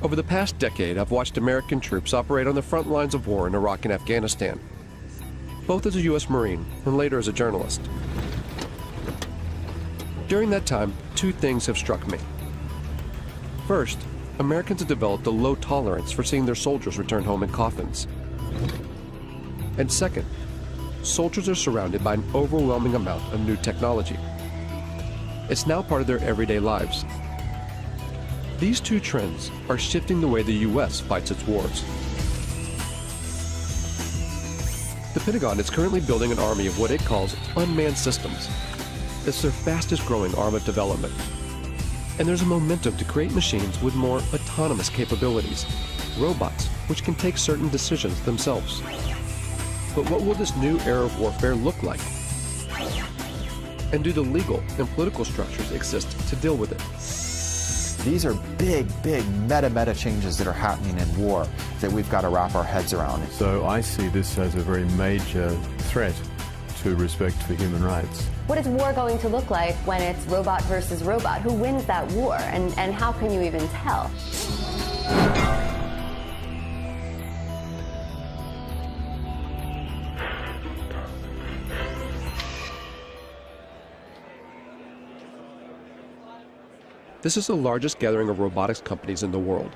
Over the past decade, I've watched American troops operate on the front lines of war in Iraq and Afghanistan, both as a U.S. Marine and later as a journalist. During that time, two things have struck me. First, Americans have developed a low tolerance for seeing their soldiers return home in coffins. And second, soldiers are surrounded by an overwhelming amount of new technology. It's now part of their everyday lives. These two trends are shifting the way the U.S. fights its wars. The Pentagon is currently building an army of what it calls unmanned systems. It's their fastest growing arm of development. And there's a momentum to create machines with more autonomous capabilities, robots which can take certain decisions themselves. But what will this new era of warfare look like? And do the legal and political structures exist to deal with it? These are big meta changes that are happening in war that we've got to wrap our heads around. So I see this as a very major threat to respect for human rights. What is war going to look like when it's robot versus robot? Who wins that war, and how can you even tell? This is the largest gathering of robotics companies in the world.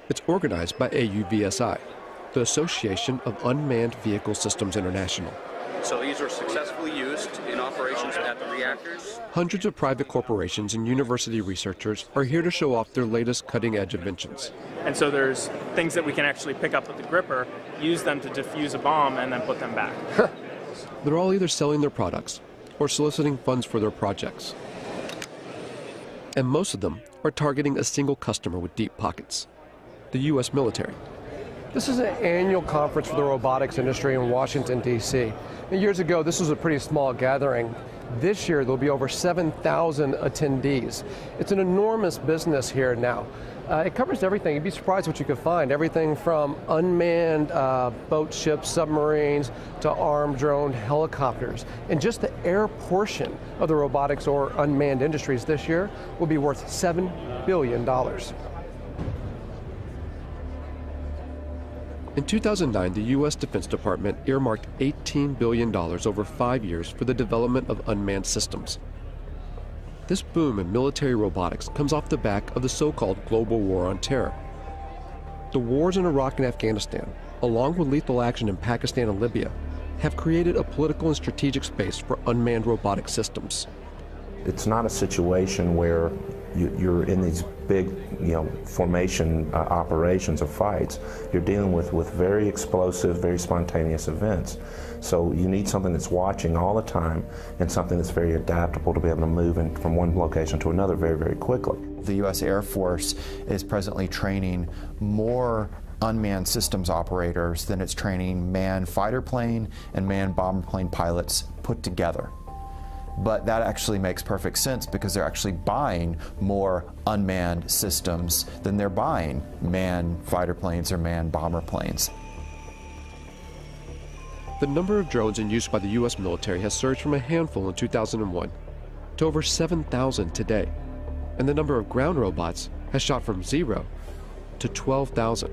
It's organized by AUVSI, the Association of Unmanned Vehicle Systems International. So these are successfully used in operations at the reactors. Hundreds of private corporations and university researchers are here to show off their latest cutting-edge inventions. And so there's things that we can actually pick up with the gripper, use them to defuse a bomb, and then put them back. They're all either selling their products or soliciting funds for their projects. And most of them are targeting a single customer with deep pockets, the U.S. military. This is an annual conference for the robotics industry in Washington, D.C. And years ago, this was a pretty small gathering. This year, there'll be over 7,000 attendees. It's an enormous business here now. It covers everything. You'd be surprised what you could find. Everything from unmanned boat ships, submarines, to armed drone helicopters. And just the air portion of the robotics or unmanned industries this year will be worth $7 billion. In 2009, the U.S. Defense Department earmarked $18 billion over 5 years for the development of unmanned systems. This boom in military robotics comes off the back of the so-called global war on terror. The wars in Iraq and Afghanistan, along with lethal action in Pakistan and Libya, have created a political and strategic space for unmanned robotic systems. It's not a situation where you're in these big, formation operations or fights. You're dealing with very explosive, very spontaneous events. So you need something that's watching all the time and something that's very adaptable to be able to move from one location to another very quickly. The U.S. Air Force is presently training more unmanned systems operators than it's training manned fighter plane and manned bomber plane pilots put together. But that actually makes perfect sense because they're actually buying more unmanned systems than they're buying manned fighter planes or manned bomber planes. The number of drones in use by the U.S. military has surged from a handful in 2001 to over 7,000 today, and the number of ground robots has shot from 0 to 12,000.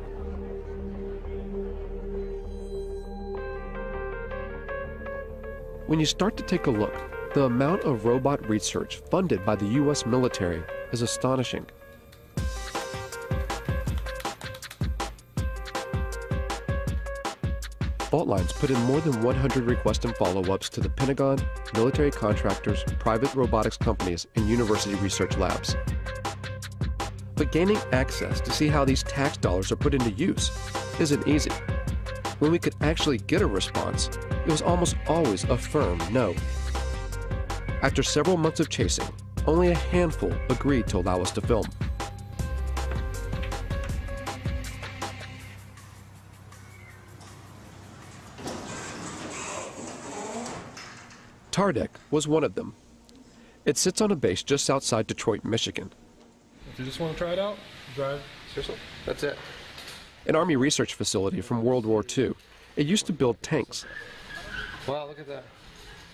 When you start to take a look, the amount of robot research funded by the U.S. military is astonishing. Fault Lines put in more than 100 requests and follow-ups to the Pentagon, military contractors, private robotics companies, and university research labs. But gaining access to see how these tax dollars are put into use isn't easy. When we could actually get a response, it was almost always a firm no. After several months of chasing, only a handful agreed to allow us to film. Tardec was one of them. It sits on a base just outside Detroit, Michigan. If you just want to try it out, drive. Seriously, that's it. An Army research facility from World War II. It used to build tanks. Wow, look at that.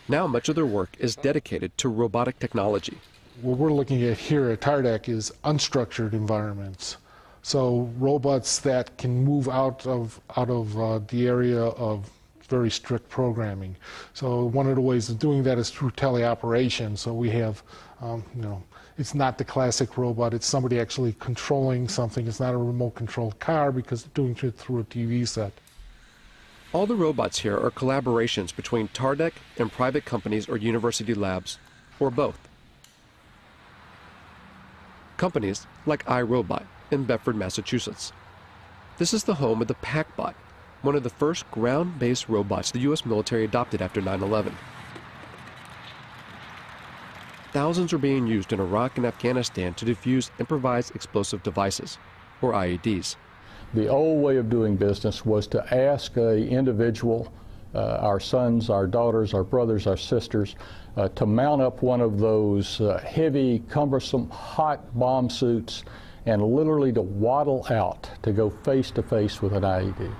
Now much of their work is dedicated to robotic technology. What we're looking at here at TARDAC is unstructured environments. So robots that can move out of the area of very strict programming. So one of the ways of doing that is through teleoperation. So we have, it's not the classic robot, it's somebody actually controlling something. It's not a remote controlled car because it's doing it through a TV set. All the robots here are collaborations between TARDAC and private companies or university labs, or both. Companies like iRobot in Bedford, Massachusetts. This is the home of the PackBot, one of the first ground-based robots the U.S. military adopted after 9/11. Thousands are being used in Iraq and Afghanistan to defuse improvised explosive devices, or IEDs. The old way of doing business was to ask an individual, our sons, our daughters, our brothers, our sisters, to mount up one of those heavy, cumbersome, hot bomb suits and literally to waddle out to go face to face with an IED.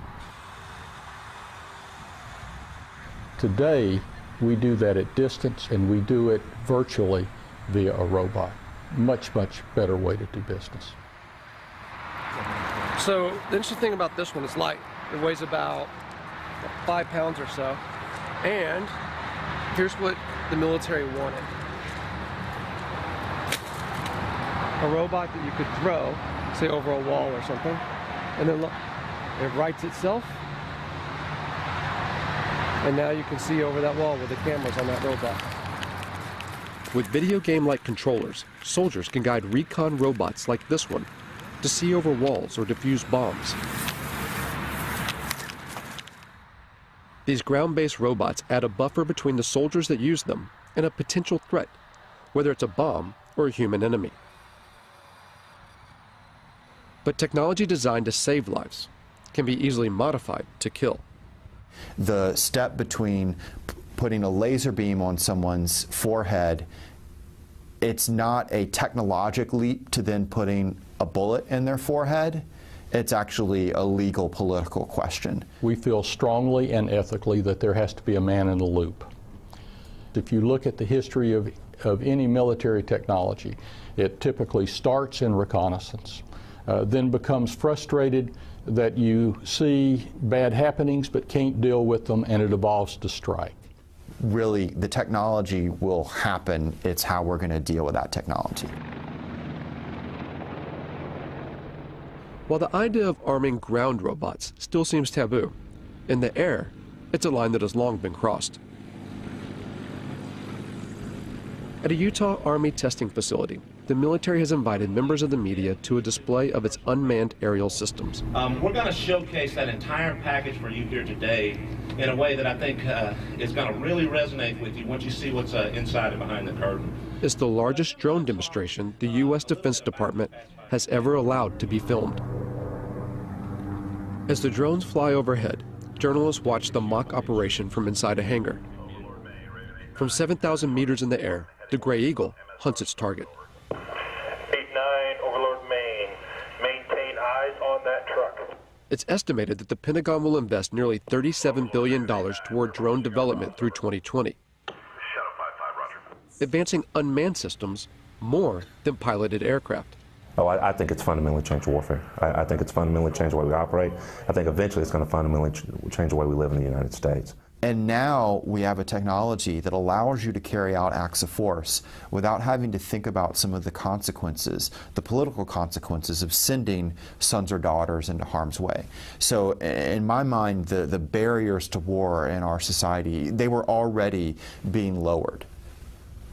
Today, we do that at distance, and we do it virtually via a robot. Much, much better way to do business. So the interesting thing about this one is light. It weighs about 5 pounds or so. And here's what the military wanted. A robot that you could throw, say over a wall or something, and then look, it rights itself. And now you can see over that wall with the cameras on that robot. With video game-like controllers, soldiers can guide recon robots like this one to see over walls or defuse bombs. These ground-based robots add a buffer between the soldiers that use them and a potential threat, whether it's a bomb or a human enemy. But technology designed to save lives can be easily modified to kill. The step between putting a laser beam on someone's forehead, it's not a technological leap to then putting a bullet in their forehead. It's actually a legal, political question. We feel strongly and ethically that there has to be a man in the loop. If you look at the history of any military technology, it typically starts in reconnaissance, then becomes frustrated that you see bad happenings but can't deal with them, and it evolves to strike. Really, the technology will happen. It's how we're going to deal with that technology. While the idea of arming ground robots still seems taboo, in the air, it's a line that has long been crossed. At a Utah Army testing facility, the military has invited members of the media to a display of its unmanned aerial systems. We're going to showcase that entire package for you here today in a way that I think is going to really resonate with you once you see what's inside and behind the curtain. It's the largest drone demonstration the U.S. Defense Department has ever allowed to be filmed. As the drones fly overhead, journalists watch the mock operation from inside a hangar. From 7,000 meters in the air, the Gray Eagle hunts its target. 8-9, Overlord Maine. Maintain eyes on that truck. It's estimated that the Pentagon will invest nearly $37 billion toward drone development through 2020, advancing unmanned systems more than piloted aircraft. Oh, I think it's fundamentally changed warfare. I think it's fundamentally changed the way we operate. I think eventually it's going to fundamentally change the way we live in the United States. And now we have a technology that allows you to carry out acts of force without having to think about some of the consequences, the political consequences of sending sons or daughters into harm's way. So in my mind, the barriers to war in our society, they were already being lowered.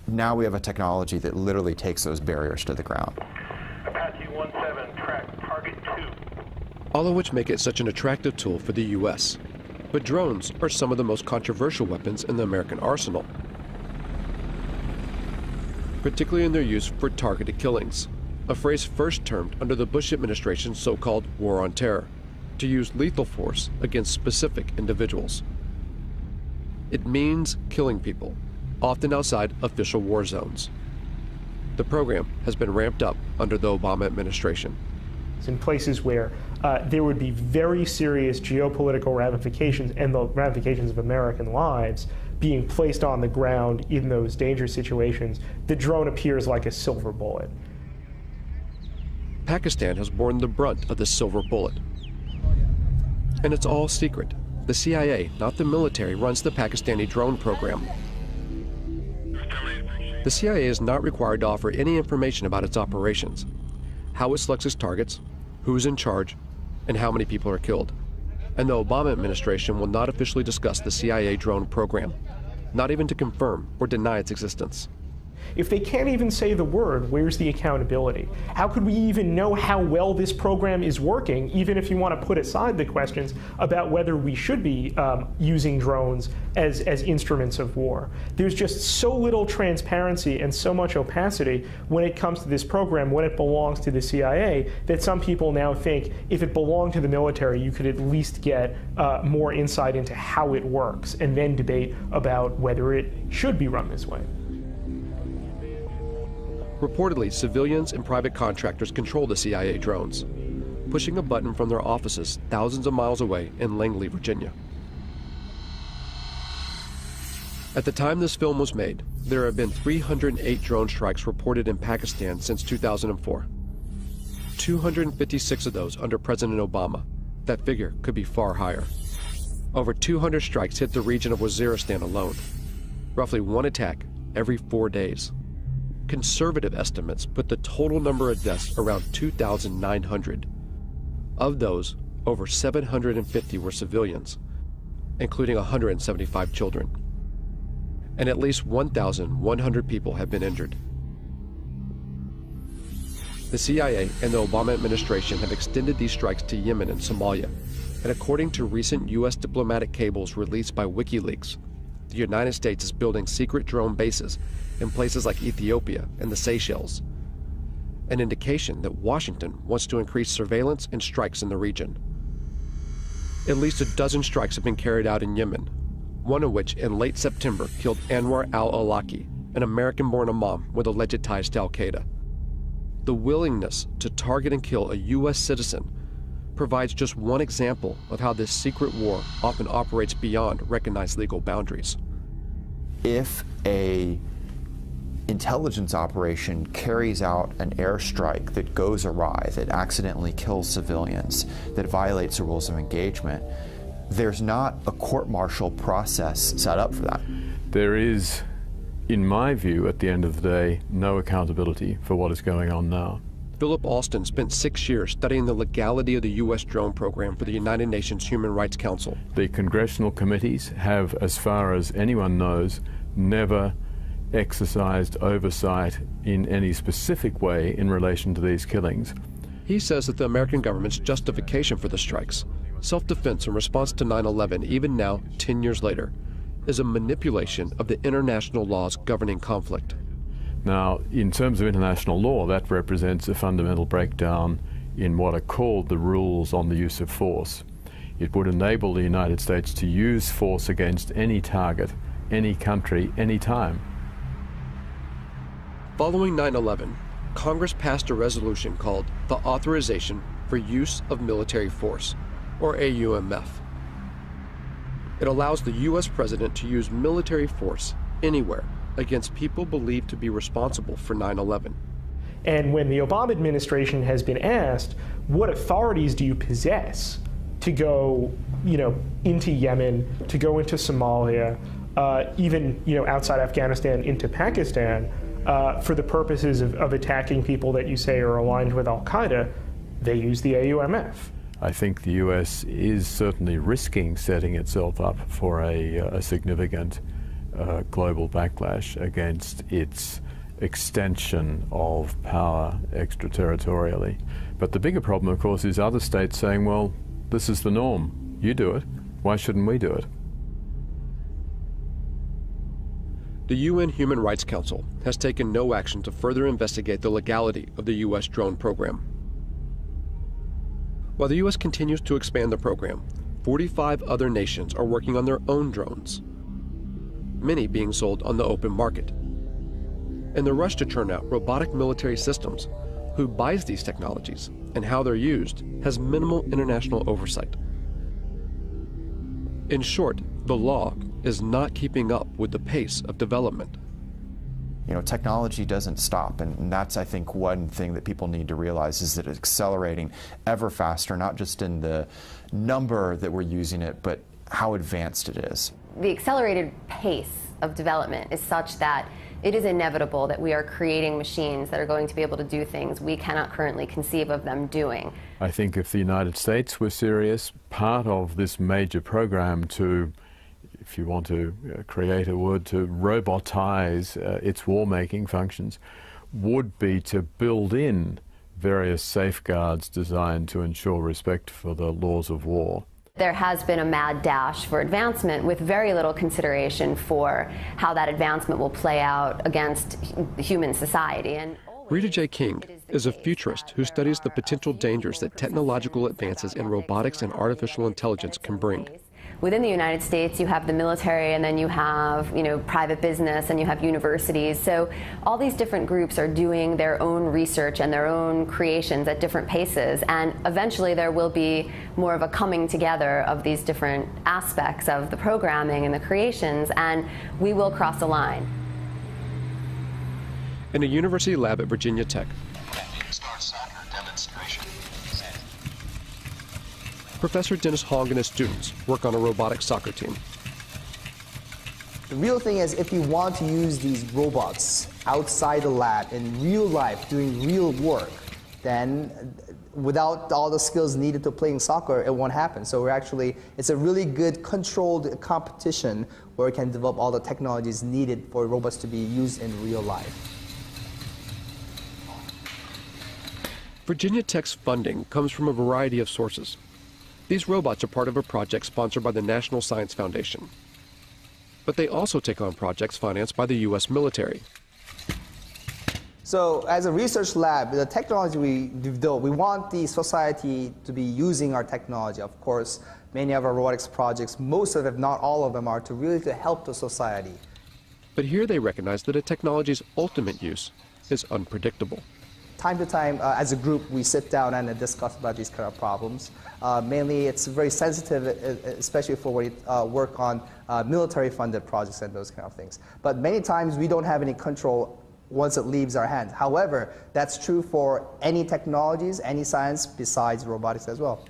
Now we have a technology that literally takes those barriers to the ground. Apache 17, track target 2. All of which make it such an attractive tool for the U.S. But drones are some of the most controversial weapons in the American arsenal, particularly in their use for targeted killings, a phrase first termed under the Bush administration's so-called war on terror, to use lethal force against specific individuals. It means killing people, often outside official war zones. The program has been ramped up under the Obama administration. In places where there would be very serious geopolitical ramifications and the ramifications of American lives being placed on the ground in those dangerous situations, the drone appears like a silver bullet. Pakistan has borne the brunt of this silver bullet. And it's all secret. The CIA, not the military, runs the Pakistani drone program. The CIA is not required to offer any information about its operations, how it selects its targets, who's in charge, and how many people are killed. And the Obama administration will not officially discuss the CIA drone program, not even to confirm or deny its existence. If they can't even say the word, where's the accountability? How could we even know how well this program is working, even if you want to put aside the questions about whether we should be using drones as instruments of war? There's just so little transparency and so much opacity when it comes to this program, when it belongs to the CIA, that some people now think if it belonged to the military, you could at least get more insight into how it works and then debate about whether it should be run this way. Reportedly, civilians and private contractors control the CIA drones, pushing a button from their offices thousands of miles away in Langley, Virginia. At the time this film was made, there have been 308 drone strikes reported in Pakistan since 2004. 256 of those under President Obama. That figure could be far higher. Over 200 strikes hit the region of Waziristan alone, roughly one attack every 4 days. Conservative estimates put the total number of deaths around 2,900. Of those, over 750 were civilians, including 175 children. And at least 1,100 people have been injured. The CIA and the Obama administration have extended these strikes to Yemen and Somalia, and according to recent U.S. diplomatic cables released by WikiLeaks, the United States is building secret drone bases in places like Ethiopia and the Seychelles, an indication that Washington wants to increase surveillance and strikes in the region. At least a dozen strikes have been carried out in Yemen, one of which in late September killed Anwar al-Awlaki, an American-born imam with alleged ties to al-Qaeda. The willingness to target and kill a U.S. citizen provides just one example of how this secret war often operates beyond recognized legal boundaries. If an intelligence operation carries out an airstrike that goes awry, that accidentally kills civilians, that violates the rules of engagement, there's not a court-martial process set up for that. There is, in my view, at the end of the day, no accountability for what is going on now. Philip Alston spent 6 years studying the legality of the U.S. drone program for the United Nations Human Rights Council. The congressional committees have, as far as anyone knows, never exercised oversight in any specific way in relation to these killings. He says that the American government's justification for the strikes, self-defense in response to 9/11, even now, 10 years later, is a manipulation of the international laws governing conflict. Now, in terms of international law, that represents a fundamental breakdown in what are called the rules on the use of force. It would enable the United States to use force against any target, any country, any time. Following 9/11, Congress passed a resolution called the Authorization for Use of Military Force, or AUMF. It allows the U.S. president to use military force anywhere against people believed to be responsible for 9/11. And when the Obama administration has been asked, what authorities do you possess to go, into Yemen, to go into Somalia, even, outside Afghanistan into Pakistan, for the purposes of attacking people that you say are aligned with al-Qaeda, they use the AUMF. I think the U.S. is certainly risking setting itself up for a significant global backlash against its extension of power extraterritorially. But the bigger problem, of course, is other states saying, well, this is the norm. You do it. Why shouldn't we do it? The UN Human Rights Council has taken no action to further investigate the legality of the U.S. drone program. While the U.S. continues to expand the program, 45 other nations are working on their own drones, many being sold on the open market. In the rush to churn out robotic military systems, who buys these technologies and how they're used has minimal international oversight. In short, the law is not keeping up with the pace of development. You know, technology doesn't stop, and that's, I think, one thing that people need to realize is that it's accelerating ever faster, not just in the number that we're using it, but how advanced it is. The accelerated pace of development is such that it is inevitable that we are creating machines that are going to be able to do things we cannot currently conceive of them doing. I think if the United States were serious, part of this major program to, if you want to create a word, to robotize its war-making functions, would be to build in various safeguards designed to ensure respect for the laws of war. There has been a mad dash for advancement with very little consideration for how that advancement will play out against human society. And Rita J. King is a futurist who studies the potential dangers that technological advances in robotics and artificial intelligence can bring. Within the United States, you have the military, and then you have, private business, and you have universities. So all these different groups are doing their own research and their own creations at different paces. And eventually there will be more of a coming together of these different aspects of the programming and the creations, and we will cross a line. In a university lab at Virginia Tech, Professor Dennis Hong and his students work on a robotic soccer team. The real thing is, if you want to use these robots outside the lab in real life doing real work, then without all the skills needed to playing soccer, it won't happen. So it's a really good controlled competition where we can develop all the technologies needed for robots to be used in real life. Virginia Tech's funding comes from a variety of sources. These robots are part of a project sponsored by the National Science Foundation. But they also take on projects financed by the U.S. military. So as a research lab, the technology we develop, we want the society to be using our technology. Of course, many of our robotics projects, most of them, if not all of them, are to help the society. But here they recognize that a technology's ultimate use is unpredictable. Time to time, as a group, we sit down and discuss about these kind of problems. Mainly, it's very sensitive, especially for when we work on military-funded projects and those kind of things. But many times, we don't have any control once it leaves our hands. However, that's true for any technologies, any science besides robotics as well.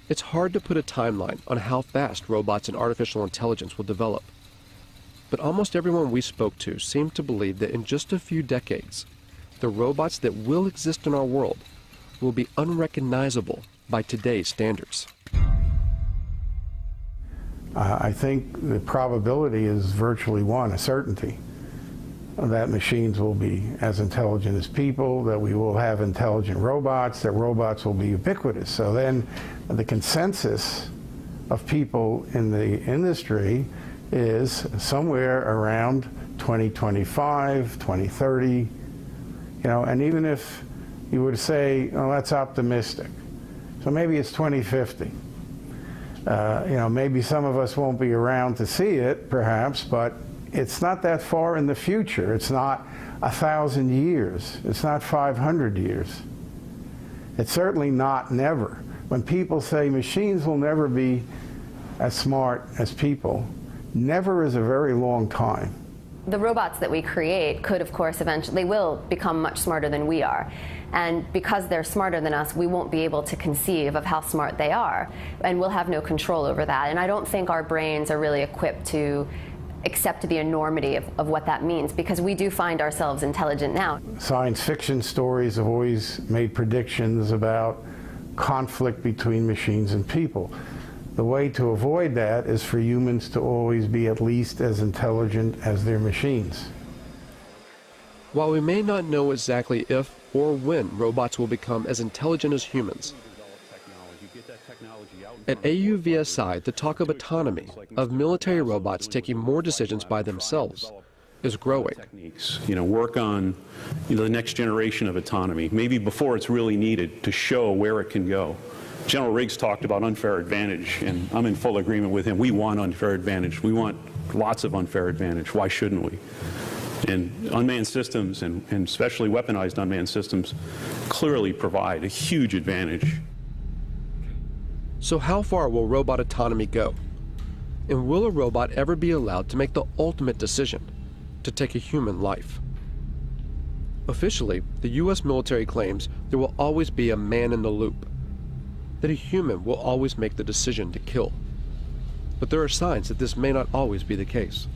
It's hard to put a timeline on how fast robots and artificial intelligence will develop. But almost everyone we spoke to seemed to believe that in just a few decades, the robots that will exist in our world will be unrecognizable by today's standards. I think the probability is virtually one, a certainty, that machines will be as intelligent as people, that we will have intelligent robots, that robots will be ubiquitous. So then the consensus of people in the industry is somewhere around 2025, 2030, and even if you were to say, oh, that's optimistic, so maybe it's 2050. Maybe some of us won't be around to see it, perhaps, but it's not that far in the future. It's not 1,000 years. It's not 500 years. It's certainly not never. When people say machines will never be as smart as people, never is a very long time. The robots that we create could, of course, eventually will become much smarter than we are. And because they're smarter than us, we won't be able to conceive of how smart they are. And we'll have no control over that. And I don't think our brains are really equipped to accept the enormity of what that means, because we do find ourselves intelligent now. Science fiction stories have always made predictions about conflict between machines and people. The way to avoid that is for humans to always be at least as intelligent as their machines. While we may not know exactly if or when robots will become as intelligent as humans, at AUVSI, the talk of autonomy, of military robots taking more decisions by themselves, is growing. Work on the next generation of autonomy, maybe before it's really needed, to show where it can go. General Riggs talked about unfair advantage, and I'm in full agreement with him. We want unfair advantage. We want lots of unfair advantage. Why shouldn't we? And unmanned systems, and especially weaponized unmanned systems, clearly provide a huge advantage. So how far will robot autonomy go? And will a robot ever be allowed to make the ultimate decision, to take a human life? Officially, the U.S. military claims there will always be a man in the loop, that a human will always make the decision to kill. But there are signs that this may not always be the case.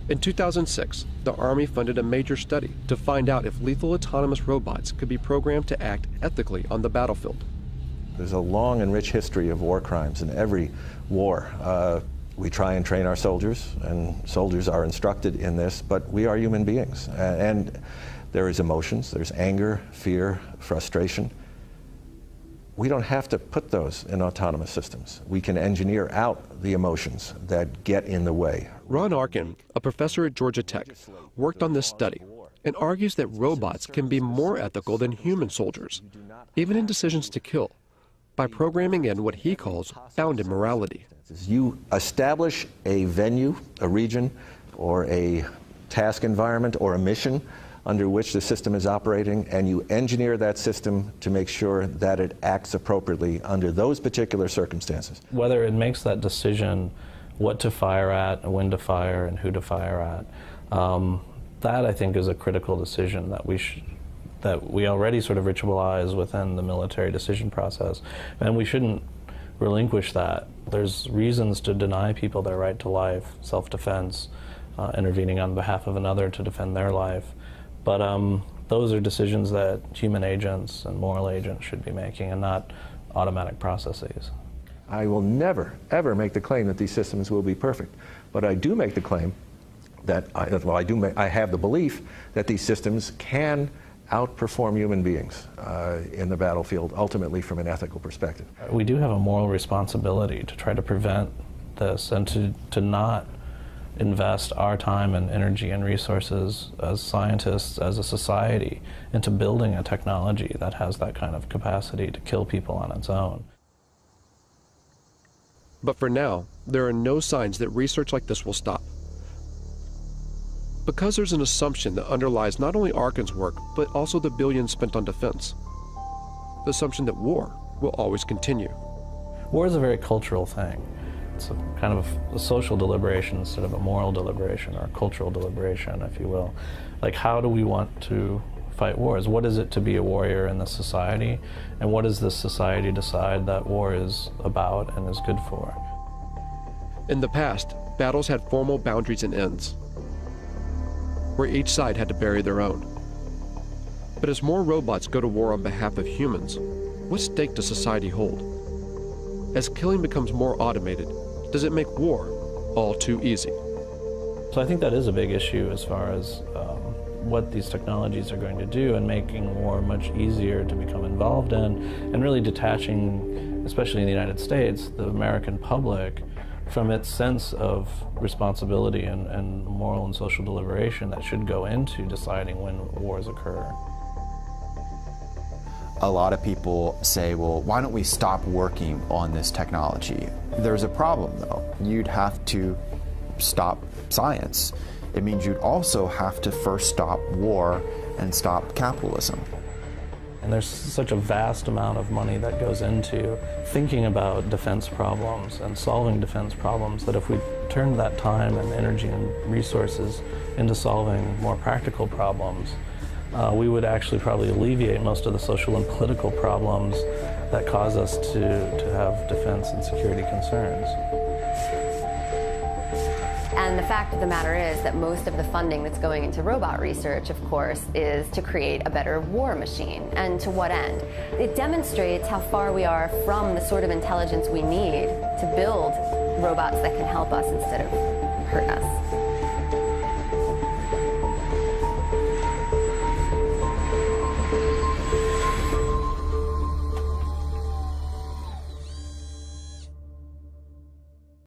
In 2006, the Army funded a major study to find out if lethal autonomous robots could be programmed to act ethically on the battlefield. There's a long and rich history of war crimes in every war. We try and train our soldiers, and soldiers are instructed in this, but we are human beings. And there is emotions, there's anger, fear, frustration. We don't have to put those in autonomous systems. We can engineer out the emotions that get in the way. Ron Arkin, a professor at Georgia Tech, worked on this study and argues that robots can be more ethical than human soldiers, even in decisions to kill, by programming in what he calls bounded morality. You establish a venue, a region, or a task environment, or a mission under which the system is operating, and you engineer that system to make sure that it acts appropriately under those particular circumstances. Whether it makes that decision what to fire at, when to fire, and who to fire at, that I think is a critical decision that we already sort of ritualize within the military decision process, and we shouldn't relinquish that. There's reasons to deny people their right to life, self-defense, intervening on behalf of another to defend their life. But those are decisions that human agents and moral agents should be making, and not automatic processes. I will never, ever make the claim that these systems will be perfect. But I do make the claim that, I have the belief that these systems can outperform human beings in the battlefield, ultimately from an ethical perspective. We do have a moral responsibility to try to prevent this, and to not invest our time and energy and resources as scientists, as a society, into building a technology that has that kind of capacity to kill people on its own. But for now, there are no signs that research like this will stop. Because there's an assumption that underlies not only Arkin's work, but also the billions spent on defense. The assumption that war will always continue. War is a very cultural thing. It's a kind of a social deliberation instead of a moral deliberation, or a cultural deliberation, if you will. Like, how do we want to fight wars? What is it to be a warrior in this society? And what does this society decide that war is about and is good for? In the past, battles had formal boundaries and ends, where each side had to bury their own. But as more robots go to war on behalf of humans, what stake does society hold? As killing becomes more automated, does it make war all too easy? So I think that is a big issue as far as what these technologies are going to do, and making war much easier to become involved in, and really detaching, especially in the United States, the American public from its sense of responsibility and moral and social deliberation that should go into deciding when wars occur. A lot of people say, well, why don't we stop working on this technology? There's a problem, though. You'd have to stop science. It means you'd also have to first stop war and stop capitalism. And there's such a vast amount of money that goes into thinking about defense problems and solving defense problems, that if we turned that time and energy and resources into solving more practical problems, we would actually probably alleviate most of the social and political problems that cause us to have defense and security concerns. And the fact of the matter is that most of the funding that's going into robot research, of course, is to create a better war machine. And to what end? It demonstrates how far we are from the sort of intelligence we need to build robots that can help us instead of hurt us.